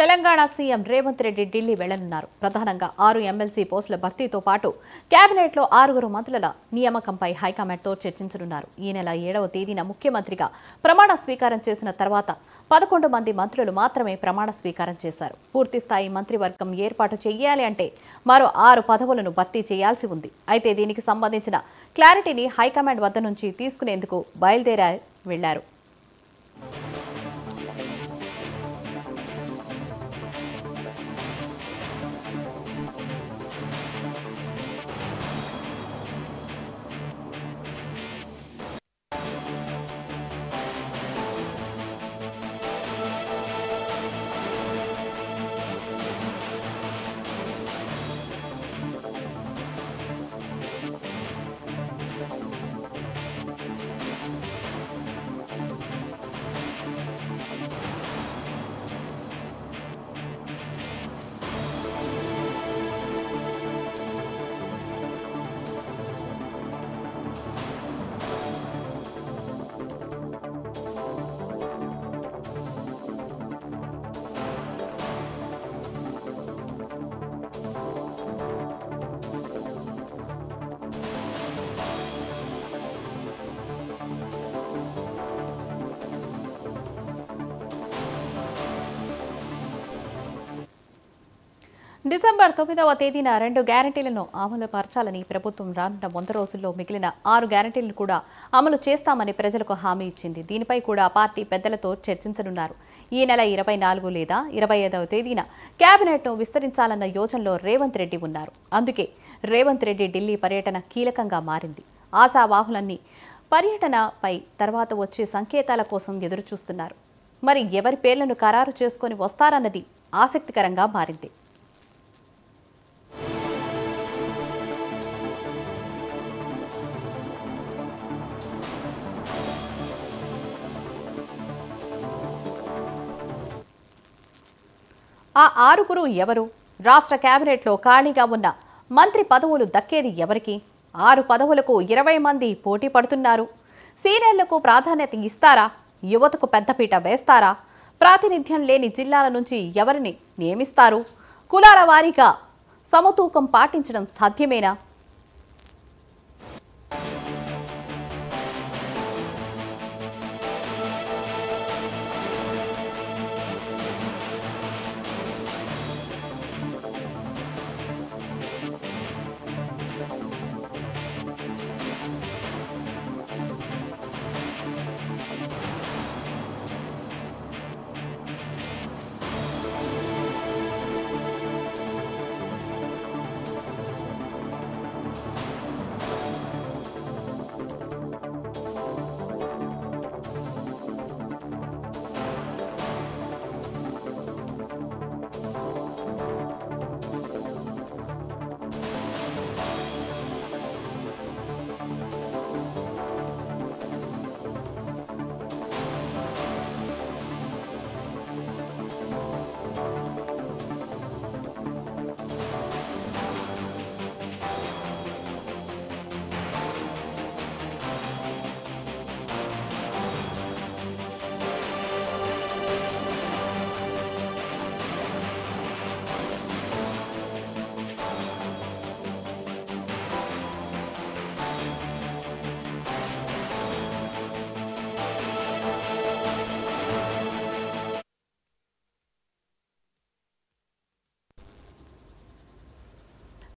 Telangana CM Revanth Reddy Delhi వెళ్లనున్నారు. ప్రధానంగా 6 MLC పోస్టుల భర్తీతో పాటు కేబినెట్లో 6 మంత్రుల నియామకంపై హైకమాండ్తో చర్చించనున్నారు. ఈ నెల 7వ తేదీన ముఖ్యమంత్రిగా ప్రమాణ స్వీకారం చేసిన తర్వాత 11 మంది మంత్రులు మాత్రమే ప్రమాణ స్వీకారం చేశారు. పూర్తిస్థాయి మంత్రివర్గం ఏర్పాటు చేయాలి అంటే మరో 6 పదవులను భర్తీ చేయాల్సి ఉంది. అయితే దీనికి సంబంధించిన క్లారిటీని హైకమాండ్ వద్ద నుంచి తీసుకునేందుకు వెళ్లారు. డిసెంబర్ 9వ తేదీన 2 గ్యారెంటీలను అమలు పరచాలని ప్రభుత్వం రానున్న 100 రోజుల్లో మిగిలిన 6 గ్యారెంటీలను కూడా అమలు చేస్తామని ప్రజలకు హామీ ఇచ్చింది. దీనిపై కూడా పార్టీ పెద్దలతో చర్చించనున్నారు. ఈ నెల 24 లేదా 25వ తేదీన కేబినెట్ను విస్తరించాలన్న యోచనలో రేవంత్ రెడ్డి ఉన్నారు. అందుకే రేవంత్ రెడ్డి ఢిల్లీ పర్యటన కీలకంగా మారింది. ఆశావాహులన్నీ పర్యటనపై తర్వాత వచ్చే సంకేతాల కోసం ఎదురుచూస్తున్నారు. మరి ఎవరి పేర్లను ఖరారు చేసుకొని వస్తారన్నది ఆసక్తికరంగా మారింది. ఆ 6 ఎవరు? రాష్ట్ర కేబినెట్లో ఖాళీగా ఉన్న మంత్రి పదవులు దక్కేది ఎవరికి? 6 పదవులకు 20 మంది పోటీ పడుతున్నారు. సీనియర్లకు ప్రాధాన్యత ఇస్తారా? యువతకు పెద్దపీట వేస్తారా? ప్రాతినిధ్యం లేని జిల్లాల నుంచి ఎవరిని నియమిస్తారు? కులాల వారీగా సమతూకం పాటించడం సాధ్యమేనా?